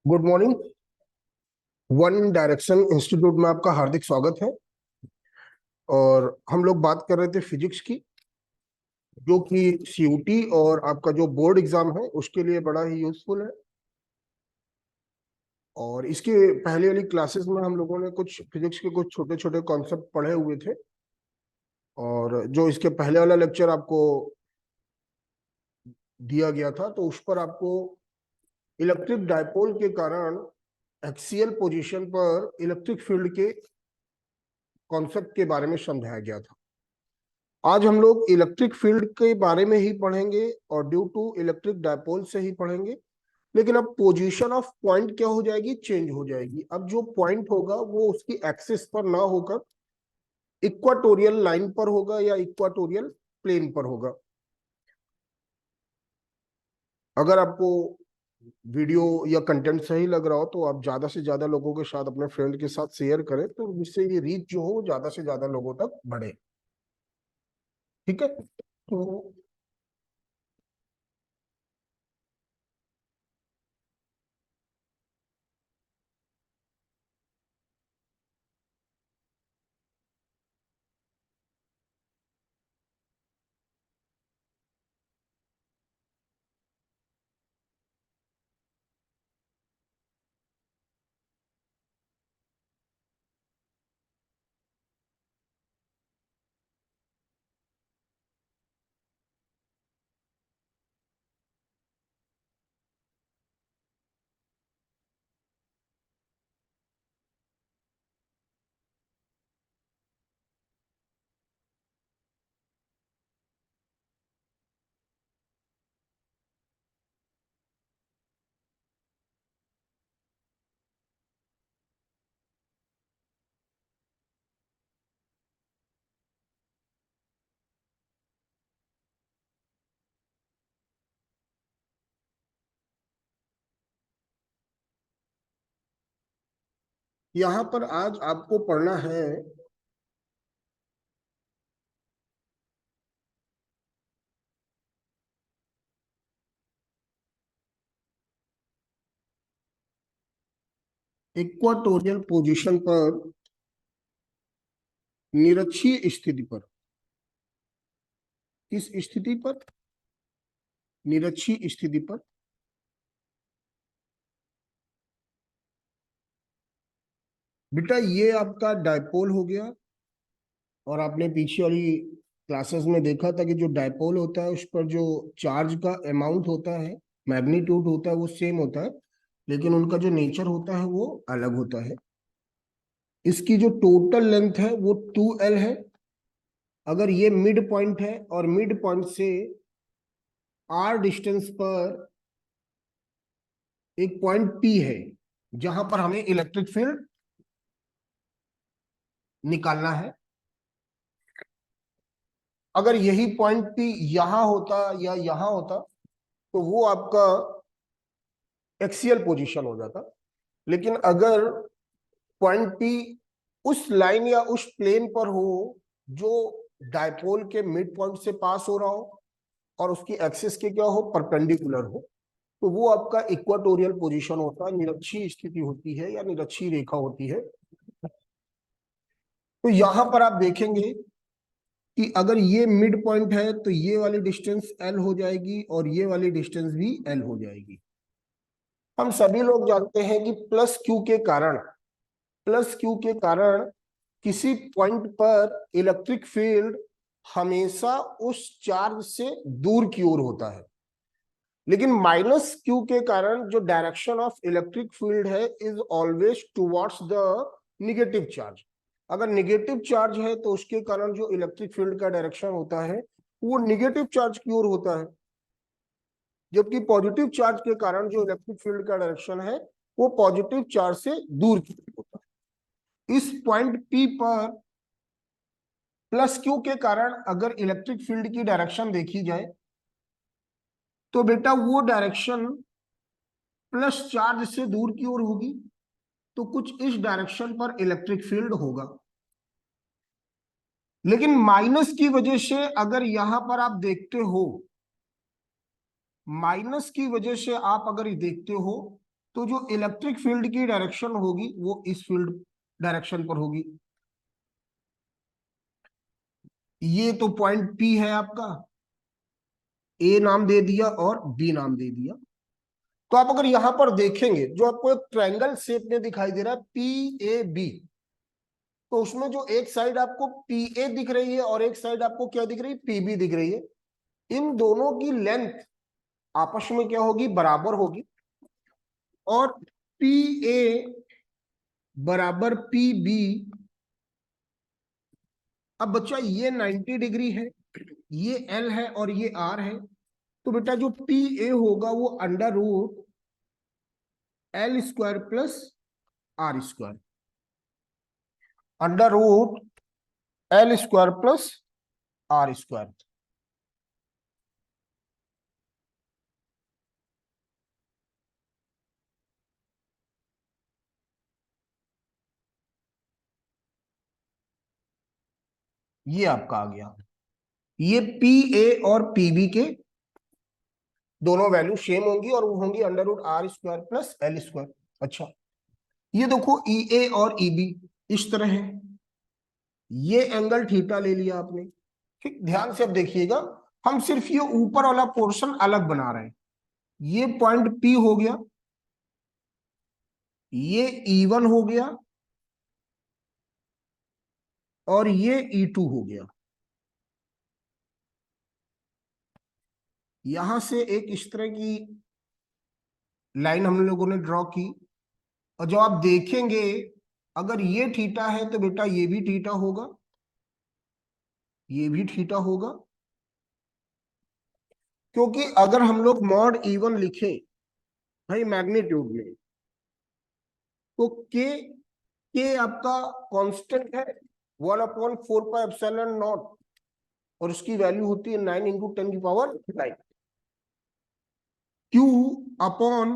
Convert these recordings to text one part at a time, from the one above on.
Good morning. One direction institute में आपका हार्दिक स्वागत है। और हम लोग बात कर रहे थे फिजिक्स की, जो कि सीयूटी और आपका जो बोर्ड एग्जाम है उसके लिए बड़ा ही यूजफुल है। और इसके पहले वाली क्लासेस में हम लोगों ने कुछ फिजिक्स के कुछ छोटे छोटे कॉन्सेप्ट पढ़े हुए थे। और जो इसके पहले वाला लेक्चर आपको दिया गया था, तो उस पर आपको इलेक्ट्रिक डायपोल के कारण एक्सियल पोजीशन पर इलेक्ट्रिक फील्ड के कॉन्सेप्ट के बारे में समझाया गया था। आज हम लोग इलेक्ट्रिक फील्ड के बारे में ही पढ़ेंगे और ड्यू टू इलेक्ट्रिक डायपोल से ही पढ़ेंगे। लेकिन अब पोजीशन ऑफ पॉइंट क्या हो जाएगी, चेंज हो जाएगी। अब जो पॉइंट होगा वो उसकी एक्सिस पर ना होकर इक्वाटोरियल लाइन पर होगा या इक्वाटोरियल प्लेन पर होगा। अगर आपको वीडियो या कंटेंट सही लग रहा हो तो आप ज्यादा से ज्यादा लोगों के साथ, अपने फ्रेंड के साथ शेयर करें, तो जिससे ये रीच जो हो ज्यादा से ज्यादा लोगों तक बढ़े। ठीक है, तो यहाँ पर आज आपको पढ़ना है इक्वाटोरियल पोजीशन पर निरक्षीय स्थिति पर। किस स्थिति पर? निरक्षीय स्थिति पर। बेटा ये आपका डायपोल हो गया। और आपने पीछे वाली क्लासेस में देखा था कि जो डायपोल होता है उस पर जो चार्ज का अमाउंट होता है, मैग्नीट्यूड होता है, वो सेम होता है, लेकिन उनका जो नेचर होता है वो अलग होता है। इसकी जो टोटल लेंथ है वो 2L है। अगर ये मिड पॉइंट है और मिड पॉइंट से R डिस्टेंस पर एक पॉइंट P है जहां पर हमें इलेक्ट्रिक फील्ड निकालना है। अगर यही पॉइंट P यहां होता या यहां होता तो वो आपका एक्सियल पोजीशन हो जाता। लेकिन अगर पॉइंट P उस लाइन या उस प्लेन पर हो जो डायपोल के मिड पॉइंट से पास हो रहा हो और उसकी एक्सिस के क्या हो, परपेंडिकुलर हो, तो वो आपका इक्वाटोरियल पोजीशन होता है, निरक्षीय स्थिति होती है या निरक्षीय रेखा होती है। तो यहां पर आप देखेंगे कि अगर ये मिड पॉइंट है तो ये वाली डिस्टेंस L हो जाएगी और ये वाली डिस्टेंस भी L हो जाएगी। हम सभी लोग जानते हैं कि प्लस क्यू के कारण किसी पॉइंट पर इलेक्ट्रिक फील्ड हमेशा उस चार्ज से दूर की ओर होता है। लेकिन माइनस क्यू के कारण जो डायरेक्शन ऑफ इलेक्ट्रिक फील्ड है is always towards the negative charge. अगर निगेटिव चार्ज है तो उसके कारण जो इलेक्ट्रिक फील्ड का डायरेक्शन होता है वो निगेटिव चार्ज की ओर होता है। जबकि पॉजिटिव चार्ज के कारण जो इलेक्ट्रिक फील्ड का डायरेक्शन है वो पॉजिटिव चार्ज से दूर की ओर होता है। इस पॉइंट P पर प्लस क्यू के कारण अगर इलेक्ट्रिक फील्ड की डायरेक्शन देखी जाए तो बेटा वो डायरेक्शन प्लस चार्ज से दूर की ओर होगी। तो कुछ इस डायरेक्शन पर इलेक्ट्रिक फील्ड होगा। लेकिन माइनस की वजह से अगर यहां पर आप देखते हो, माइनस की वजह से आप अगर देखते हो तो जो इलेक्ट्रिक फील्ड की डायरेक्शन होगी वो इस फील्ड डायरेक्शन पर होगी। ये तो पॉइंट पी है आपका, ए नाम दे दिया और बी नाम दे दिया। तो आप अगर यहां पर देखेंगे जो आपको एक ट्रायंगल शेप में दिखाई दे रहा है पी ए बी, तो उसमें जो एक साइड आपको पी ए दिख रही है और एक साइड आपको क्या दिख रही है, पीबी दिख रही है। इन दोनों की लेंथ आपस में क्या होगी, बराबर होगी। और पी ए बराबर पी बी। अब बच्चा ये 90 डिग्री है, ये एल है और ये आर है। तो बेटा जो पी ए होगा वो under root L square plus R square, under root L square plus R square. ये आपका आ गया। ये पी ए और पीबी के दोनों वैल्यू सेम होंगी और वो होंगी under root R square plus L square. अच्छा, ये देखो ई ए और ई बी इस तरह है, ये एंगल थीटा ले लिया आपने। ठीक, ध्यान से अब देखिएगा, हम सिर्फ ये ऊपर वाला पोर्शन अलग बना रहे हैं। ये पॉइंट पी हो गया, ये E1 हो गया और ये E2 हो गया। यहां से एक इस तरह की लाइन हम लोगों ने ड्रॉ की, और जब आप देखेंगे अगर ये थीटा है तो बेटा ये भी थीटा होगा, ये भी थीटा होगा। क्योंकि अगर हम लोग मॉड E1 लिखें भाई मैग्नीट्यूड में, तो के आपका कांस्टेंट है 1/4πε0, और उसकी वैल्यू होती है 9 × 10⁻⁹। क्यू अपॉन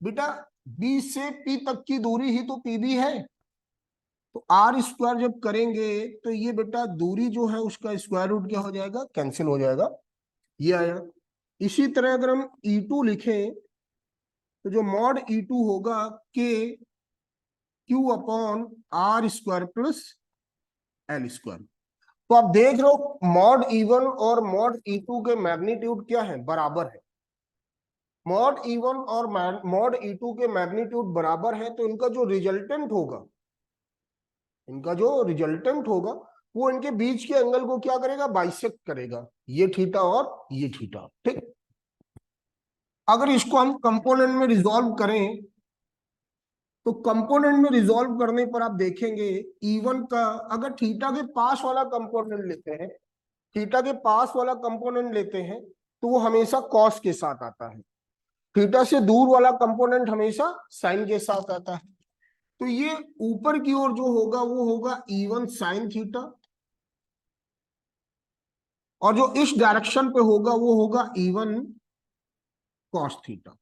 बेटा बी से पी तक की दूरी ही तो पीबी है, तो आर स्क्वायर जब करेंगे तो ये बेटा दूरी जो है उसका स्क्वायर रूट क्या हो जाएगा, कैंसिल हो जाएगा। ये आया। इसी तरह अगर हम E2 लिखें तो जो मॉड E2 होगा K Q upon R square plus L square. तो आप देख रहे हो मॉड E1 और मॉड E2 के मैग्नीट्यूड क्या है, बराबर है। मॉड E1 और मॉड E2 के मैग्नीट्यूड बराबर है, तो इनका जो रिजल्टेंट होगा, इनका जो रिजल्टेंट होगा वो इनके बीच के एंगल को क्या करेगा, बाइसेक्ट करेगा, ये थीटा और ये थीटा। ठीक, अगर इसको हम कंपोनेंट में रिजॉल्व करें तो कंपोनेंट में रिजॉल्व करने पर आप देखेंगे E1 का अगर थीटा के पास वाला कंपोनेंट लेते हैं, थीटा के पास वाला कंपोनेंट लेते हैं तो वो हमेशा कॉस के साथ आता है। थीटा से दूर वाला कंपोनेंट हमेशा साइन के साथ आता है। तो ये ऊपर की ओर जो होगा वो होगा E1 साइन थीटा, और जो इस डायरेक्शन पे होगा वो होगा E1 कॉस थीटा।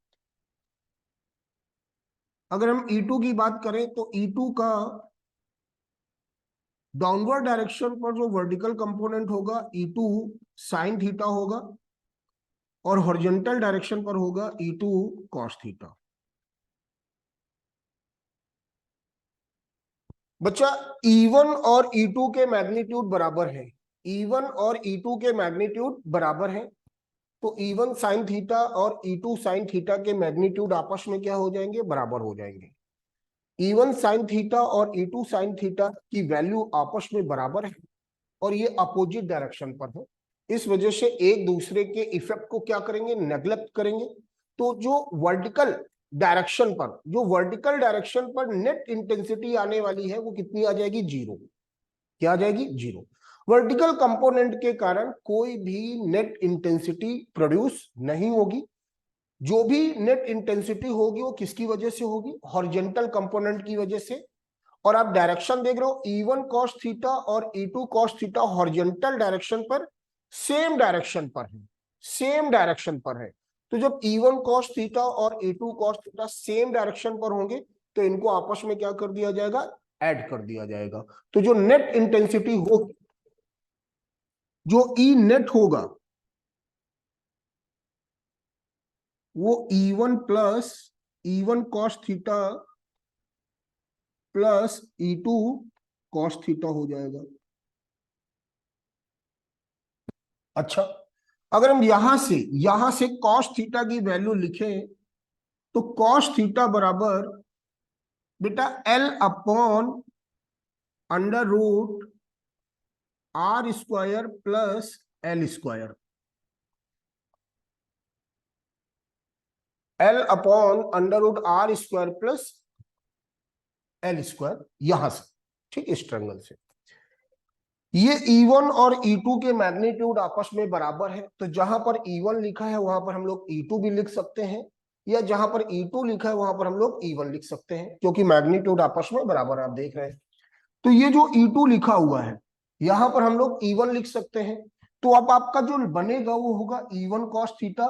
अगर हम E2 की बात करें तो E2 का डाउनवर्ड डायरेक्शन पर जो वर्टिकल कंपोनेंट होगा E2 साइन थीटा होगा, और हॉरिजॉन्टल डायरेक्शन पर होगा E2 कॉस थीटा। बच्चा E1 और E2 के मैग्नीट्यूड बराबर है, E1 और E2 के मैग्नीट्यूड बराबर है, तो E1 साइन थीटा और E2 साइन थीटा के मैग्नीट्यूड आपस में क्या हो जाएंगे, बराबर हो जाएंगे। E1 साइन थीटा और E2 साइन थीटा की वैल्यू आपस में बराबर है और ये अपोजिट डायरेक्शन पर है, इस वजह से एक दूसरे के इफेक्ट को क्या करेंगे, नेग्लेक्ट करेंगे। तो जो वर्टिकल डायरेक्शन पर नेट इंटेंसिटी आने वाली है वो कितनी आ जाएगी, 0। क्या आ जाएगी, 0। वर्टिकल कंपोनेंट के कारण कोई भी नेट इंटेंसिटी प्रोड्यूस नहीं होगी। जो भी नेट इंटेंसिटी होगी वो किसकी वजह से होगी, हॉरिजॉन्टल कंपोनेंट की वजह से। और आप डायरेक्शन देख रहे हो E1 cos थीटा और E2 cos theta horizontal direction पर सेम डायरेक्शन पर है, सेम डायरेक्शन पर है। तो जब E1 cos थीटा और E2 cos theta same direction पर होंगे तो इनको आपस में क्या कर दिया जाएगा, ऐड कर दिया जाएगा। तो जो नेट इंटेंसिटी होगी, जो E नेट होगा वो E1 plus E1 cos theta plus E2 cos theta हो जाएगा। अच्छा, अगर हम यहां से cos थीटा की वैल्यू लिखें तो cos थीटा बराबर बेटा L upon under root R square plus L square, L upon under root R square plus L square, यहां से, ठीक, इस ट्रायंगल से। ये E1 और E2 के मैग्नीट्यूड आपस में बराबर है, तो जहां पर E1 लिखा है वहां पर हम लोग E2 भी लिख सकते हैं, या जहां पर E2 लिखा है वहां पर हम लोग E1 लिख सकते हैं, क्योंकि मैग्नीट्यूड आपस में बराबर आप देख रहे हैं। तो ये जो E2 लिखा हुआ है यहां पर हम लोग E1 लिख सकते हैं। तो अब आपका जो बनेगा वो होगा E1 cos theta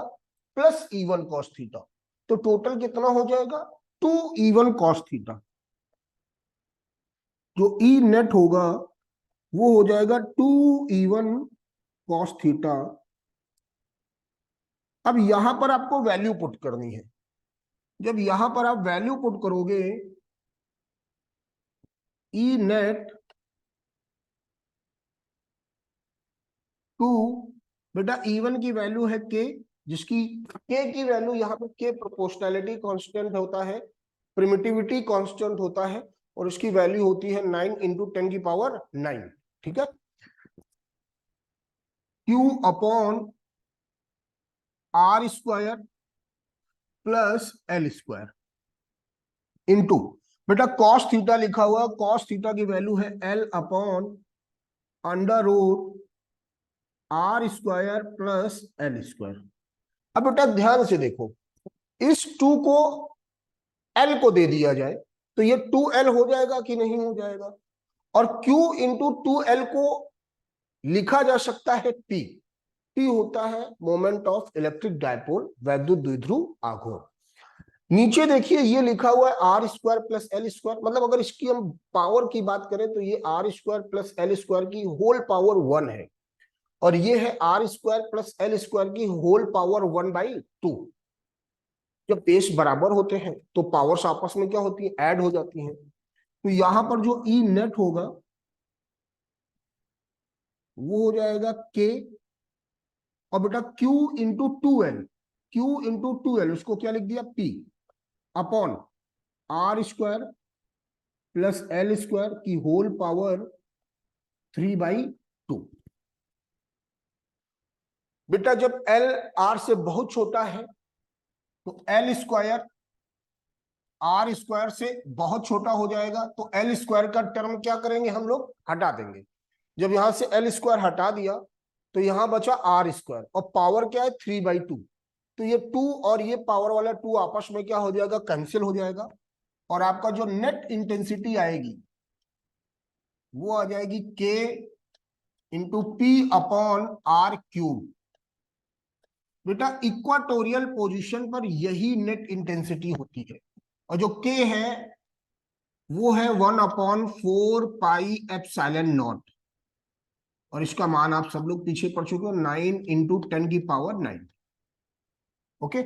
plus E1 cos theta, तो टोटल कितना हो जाएगा 2E1 cos थीटा। जो E नेट होगा वो हो जाएगा 2E1 cos थीटा। अब यहां पर आपको वैल्यू पुट करनी है। जब यहां पर आप वैल्यू पुट करोगे E नेट टू, बेटा E1 की वैल्यू है K, जिसकी K की वैल्यू यहाँ पर K प्रोपोर्शनैलिटी कांस्टेंट होता है, प्रिमिटिविटी कांस्टेंट होता है, और उसकी वैल्यू होती है 9 इंटू 10 की पावर 9, ठीक है। Q upon R square plus L square into, बेटा कॉस थीटा लिखा हुआ, कॉस थीटा की वैल्यू है L upon under root R square plus L square. अब बेटा ध्यान से देखो, इस 2 को L को दे दिया जाए तो ये 2L हो जाएगा कि नहीं हो जाएगा, और Q इंटू 2L को लिखा जा सकता है P। P होता है मोमेंट ऑफ इलेक्ट्रिक डायपोल, वैद्युत द्विध्रुव आघूर्ण। नीचे देखिए ये लिखा हुआ है R square plus L square, मतलब अगर इसकी हम पावर की बात करें तो ये R square plus L square की होल पावर 1 है, और ये है R square plus L square की होल पावर 1/2। जब बेस बराबर होते हैं तो पावर्स आपस में क्या होती है, ऐड हो जाती हैं। तो यहां पर जो ई नेट होगा वो हो जाएगा के, और बेटा Q into 2L, Q into 2L उसको क्या लिख दिया P upon R square plus L square की होल पावर 3/2। बेटा जब L R से बहुत छोटा है तो एल स्क्वायर आर स्क्वायर से बहुत छोटा हो जाएगा, तो एल स्क्वायर का टर्म क्या करेंगे हम लोग, हटा देंगे। जब यहां से एल स्क्वायर हटा दिया तो यहां बचा आर स्क्वायर, और पावर क्या है 3/2, तो ये 2 और ये पावर वाला 2 आपस में क्या हो जाएगा, कैंसिल हो जाएगा, और आपका जो नेट इंटेंसिटी आएगी वो आ जाएगी K into P upon R cube. बेटा इक्वाटोरियल पोजीशन पर यही नेट इंटेंसिटी होती है, और जो के है वो है 1/4 पाई एप्सिलॉन नॉट, और इसका मान आप सब लोग पीछे पढ़ चुके हो, 9 इंटू 10 की पावर 9। ओके,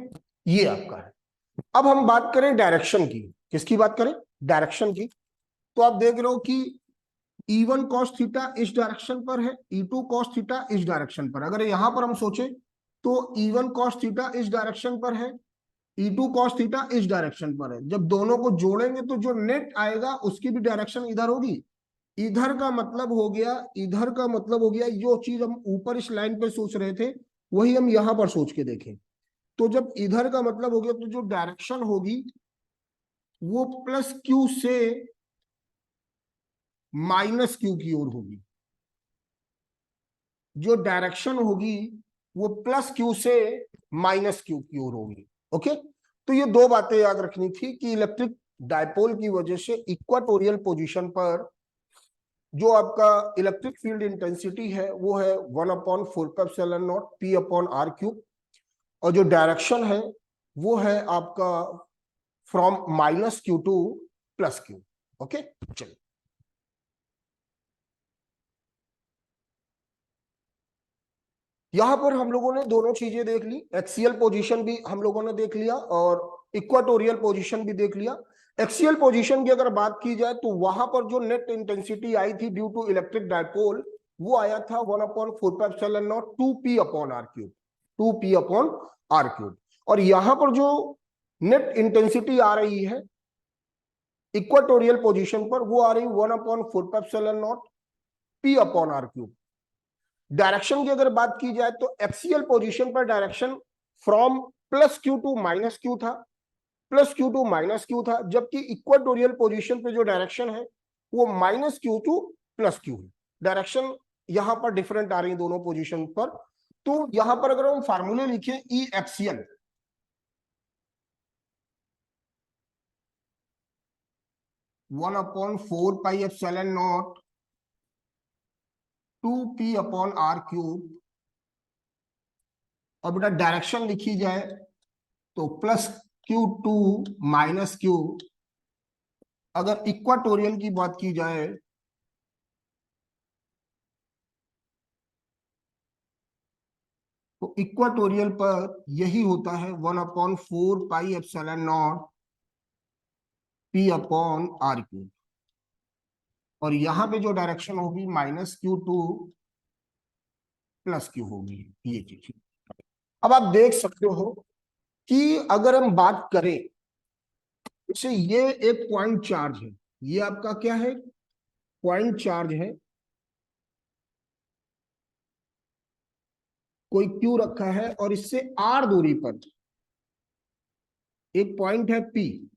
ये आपका है। अब हम बात करें डायरेक्शन की, किसकी बात करें, डायरेक्शन की। तो आप देख रहे हो कि E1 cos थीटा इस डायरेक्शन पर है, E2 cos थीटा इस डायरेक्शन पर। अगर यहां पर हम सोचे तो E1 cos थीटा इस डायरेक्शन पर है, E2 cos थीटा इस डायरेक्शन पर है। जब दोनों को जोड़ेंगे तो जो नेट आएगा उसकी भी डायरेक्शन इधर होगी। इधर का मतलब हो गया, इधर का मतलब हो गया, जो चीज हम ऊपर इस लाइन पे सोच रहे थे वही हम यहां पर सोच के देखें। तो जब इधर का मतलब हो गया तो जो डायरेक्शन होगी वो प्लस क्यू से माइनस क्यू की ओर होगी। जो डायरेक्शन होगी वो प्लस क्यू से माइनस क्यू की ओर होगी। ओके, तो ये दो बातें याद रखनी थी कि इलेक्ट्रिक डायपोल की वजह से इक्वाटोरियल पोजीशन पर जो आपका इलेक्ट्रिक फील्ड इंटेंसिटी है वो है 1/4 पी अपॉन आर क्यूब, और जो डायरेक्शन है वो है आपका from minus Q two plus Q. Okay, चलिए यहां पर हम लोगों ने दोनों चीजें देख ली, एक्सियल पोजीशन भी हम लोगों ने देख लिया और इक्वाटोरियल पोजीशन भी देख लिया। एक्सियल पोजीशन की अगर बात की जाए तो वहां पर जो नेट इंटेंसिटी आई थी ड्यू टू इलेक्ट्रिक डायपोल, वो आया था 1/4πε0 2p/r³, 2p/r³। और यहां पर जो नेट इंटेंसिटी आ रही है इक्वाटोरियल पोजीशन पर, वो आ रही 1/4πε0 p/r³। डायरेक्शन की अगर बात की जाए तो एक्सियल पोजीशन पर direction from +q to -q था, +q टू -q था, जबकि इक्वाटोरियल पोजीशन पे जो डायरेक्शन है वो -q टू +q है। डायरेक्शन यहां पर डिफरेंट आ रही है दोनों पोजीशन पर। तो यहां पर अगर हम फार्मूले लिखे ई एक्सियल, 1/4πε0 2p/r³। और बेटा डायरेक्शन लिखी जाए तो +q टू -q। अगर इक्वाटोरियल की बात की जाए तो इक्वाटोरियल पर यही होता है 1/4πε0 p/r³। और यहां पे जो डायरेक्शन होगी -q टू +q होगी, ये चीज। अब आप देख सकते हो कि अगर हम बात करें, जैसे ये एक पॉइंट चार्ज है, ये आपका क्या है, पॉइंट चार्ज है, कोई क्यू रखा है और इससे आर दूरी पर एक पॉइंट है पी।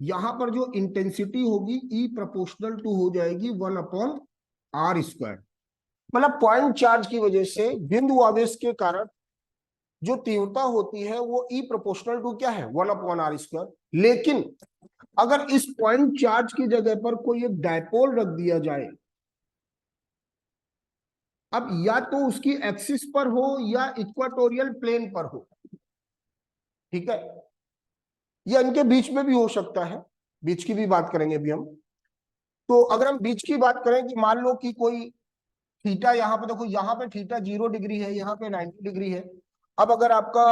यहां पर जो इंटेंसिटी होगी ई प्रोपोर्शनल टू हो जाएगी 1/r²। मतलब पॉइंट चार्ज की वजह से बिंदु आवेश के कारण जो तीव्रता होती है वो ई प्रोपोर्शनल टू क्या है, 1/r²। लेकिन अगर इस पॉइंट चार्ज की जगह पर कोई एक डायपोल रख दिया जाए, अब या तो उसकी एक्सिस पर हो या इक्वाटोरियल प्लेन पर हो, ठीक है, या इनके बीच में भी हो सकता है, बीच की भी बात करेंगे अभी हम। तो अगर हम बीच की बात करें कि मान लो कि कोई थीटा, यहाँ पे देखो, यहाँ पे थीटा 0 डिग्री है, यहाँ पे 90 डिग्री है। अब अगर आपका,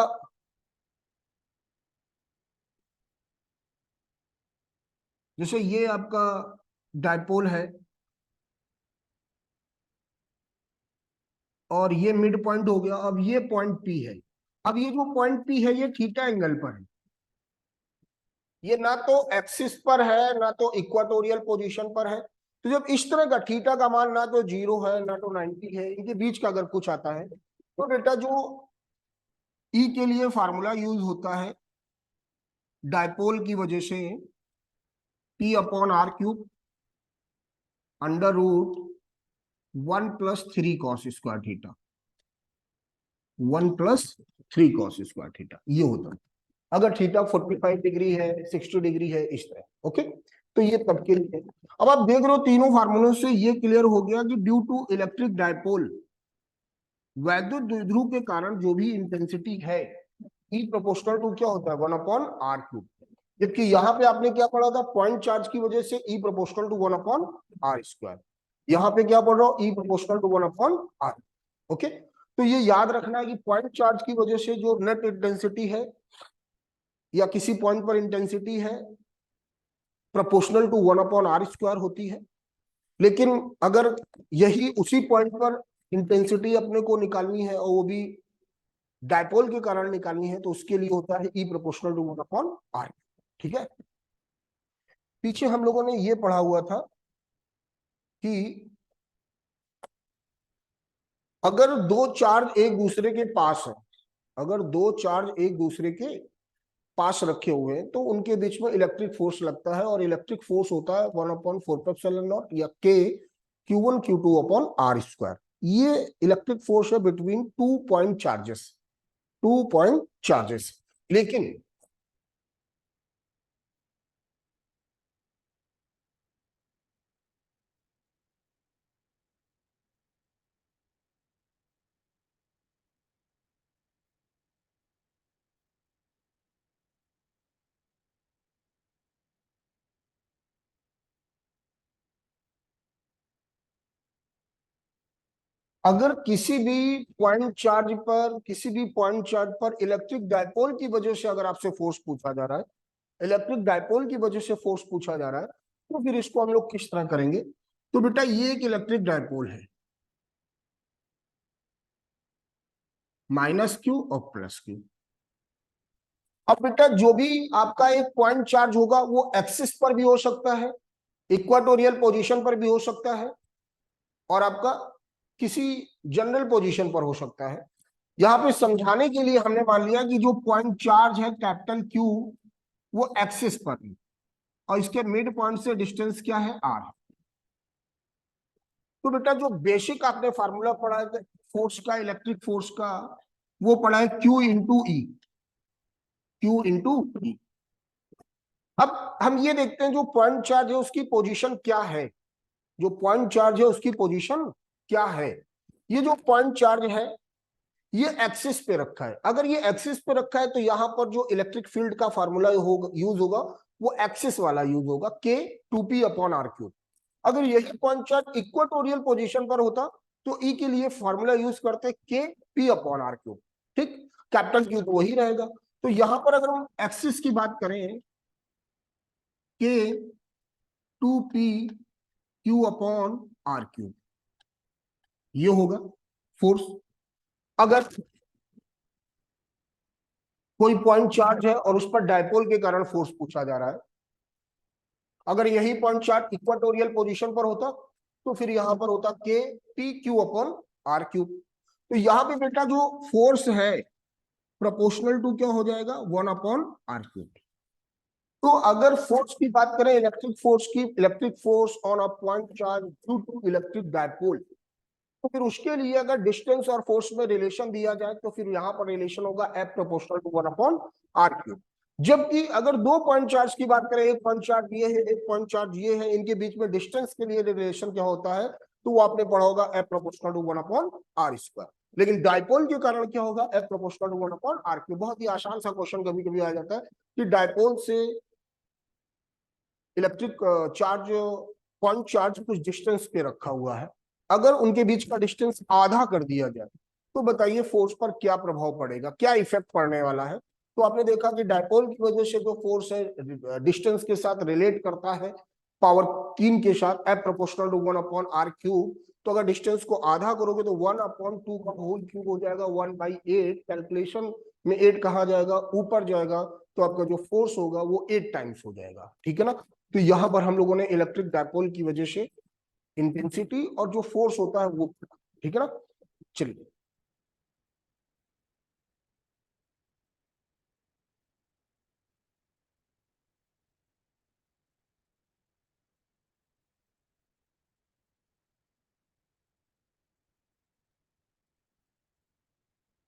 जैसे ये आपका डायपोल है और ये मिड पॉइंट हो गया, अब ये पॉइंट पी है। अब ये जो पॉइंट पी है ये थीटा एंगल पर है, ये ना तो एक्सिस पर है ना तो इक्वाटोरियल पोजीशन पर है। तो जब इस तरह का थीटा का मान ना तो 0 है ना तो 90 है, इनके बीच का अगर कुछ आता है, तो बेटा जो ई के लिए फार्मूला यूज होता है डायपोल की वजह से, p/r³ √1 + 3 cos²θ, 1 + 3 cos²θ ये होता है अगर थीटा 45 डिग्री है, 60 डिग्री है, इस तरह। ओके, तो ये तब के लिए। अब आप देख रहे हो तीनों फार्मूलों से ये क्लियर हो गया कि ड्यू टू इलेक्ट्रिक डायपोल, वैद्युत द्विध्रुव के कारण जो भी इंटेंसिटी है ई प्रोपोर्शनल टू क्या होता है, 1/r³। जबकि यहां पे आपने क्या पढ़ा था, पॉइंट चार्ज की वजह से ई प्रोपोर्शनल टू 1/r²। यहां पे क्या पढ़ रहा हूं, ई प्रोपोर्शनल टू 1/r। ओके, तो ये याद रखना है कि पॉइंट चार्ज की वजह से जो नेट इंटेंसिटी है या किसी पॉइंट पर इंटेंसिटी है प्रोपोर्शनल टू 1/r² होती है। लेकिन अगर यही उसी पॉइंट पर इंटेंसिटी अपने को निकालनी है और वो भी डायपोल के कारण निकालनी है, तो उसके लिए होता है ई प्रोपोर्शनल टू 1/r। ठीक है, पीछे हम लोगों ने ये पढ़ा हुआ था कि अगर दो चार्ज एक दूसरे के पास है, अगर दो चार्ज एक दूसरे के पास रखे हुए हैं तो उनके बीच में इलेक्ट्रिक फोर्स लगता है, और इलेक्ट्रिक फोर्स होता है 1/4πε0 या k Q1 Q2/r²। ये इलेक्ट्रिक फोर्स है between two point charges, two point charges. लेकिन अगर किसी भी पॉइंट चार्ज पर इलेक्ट्रिक डायपोल की वजह से अगर आपसे फोर्स पूछा जा रहा है, इलेक्ट्रिक डायपोल की वजह से फोर्स पूछा जा रहा है, तो फिर इसको हम लोग किस तरह करेंगे? तो बेटा ये एक इलेक्ट्रिक डायपोल है, माइनस क्यू और प्लस क्यू। अब बेटा जो भी आपका एक पॉइंट चार्ज होगा वो एक्सिस पर भी हो सकता है, इक्वाटोरियल पोजीशन पर भी हो सकता है, और आपका किसी जनरल पोजीशन पर हो सकता है। यहां पे समझाने के लिए हमने मान लिया कि जो पॉइंट चार्ज है कैपिटल क्यू वो एक्सिस पर है, और इसके मिड पॉइंट से डिस्टेंस क्या है? आर। तो बेटा जो बेसिक आपने फार्मूला पढ़ा है फोर्स का, इलेक्ट्रिक फोर्स का, वो पढ़ा है क्यू इंटू ई, क्यू इंटू ई। अब हम ये देखते हैं जो पॉइंट चार्ज है उसकी पोजीशन क्या है, जो पॉइंट चार्ज है उसकी पोजीशन क्या है। ये जो पॉइंट चार्ज है ये एक्सिस पे रखा है। अगर ये एक्सिस पे रखा है तो यहां पर जो इलेक्ट्रिक फील्ड का फार्मूला यूज होगा वो एक्सिस वाला यूज होगा, के 2p अपॉन आर क्यूब। अगर यही पॉइंट चार्ज इक्वेटोरियल पोजीशन पर होता तो ई के लिए फॉर्मूला यूज करते के पी अपॉन आर क्यूब। ठीक, कैपिटल क्यू तो वही रहेगा। तो यहां पर अगर हम एक्सिस की बात करें, के 2p Q upon R cube, ये होगा फोर्स। अगर कोई पॉइंट चार्ज है और उस पर डायपोल के कारण फोर्स पूछा जा रहा है, अगर यही पॉइंट चार्ज इक्वाटोरियल पोजीशन पर होता तो फिर यहां पर होता K P Q upon R cube. तो यहां पे बेटा जो फोर्स है प्रोपोर्शनल टू क्या हो जाएगा? 1 अपॉन आर क्यूब। तो अगर फोर्स की बात करें, इलेक्ट्रिक फोर्स की, electric force on a point charge due to electric dipole, तो फिर उसके लिए अगर डिस्टेंस और फोर्स में रिलेशन दिया जाए तो फिर यहां पर रिलेशन होगा F proportional to 1 upon R cube. जबकि अगर दो पॉइंट चार्ज की बात करें, एक पॉइंट चार्ज ये है, एक पॉइंट चार्ज ये है, इनके बीच में डिस्टेंस के लिए रिलेशन क्या होता है? तो वो आपने पढ़ा होगा F proportional to 1 upon R square. लेकिन डायपोल के कारण क्या होगा? F proportional to 1 upon R cube. बहुत ही आसान सा क्वेश्चन कभी कभी आ जाता है कि डायपोल से इलेक्ट्रिक चार्ज, पॉइंट चार्ज कुछ डिस्टेंस पे रखा हुआ है, अगर उनके बीच का डिस्टेंस आधा कर दिया जाए तो बताइए फोर्स पर क्या प्रभाव पड़ेगा, क्या इफेक्ट पड़ने वाला है? तो आपने देखा कि डायपोल की वजह से जो फोर्स है डिस्टेंस के साथ रिलेट करता है पावर 3 के साथ, F proportional to 1 upon R cube. तो अगर डिस्टेंस को आधा करोगे तो 1 अपॉन 2 का होल क्यूब हो जाएगा 1/8। कैलकुलेशन में 8 कहा जाएगा, ऊपर जाएगा तो आपका जो फोर्स होगा वो 8 टाइम्स हो जाएगा। ठीक है ना? तो यहां पर हम लोगों ने इलेक्ट्रिक डायपोल की वजह से इंटेंसिटी और जो फोर्स होता है वो, ठीक है ना? चलिए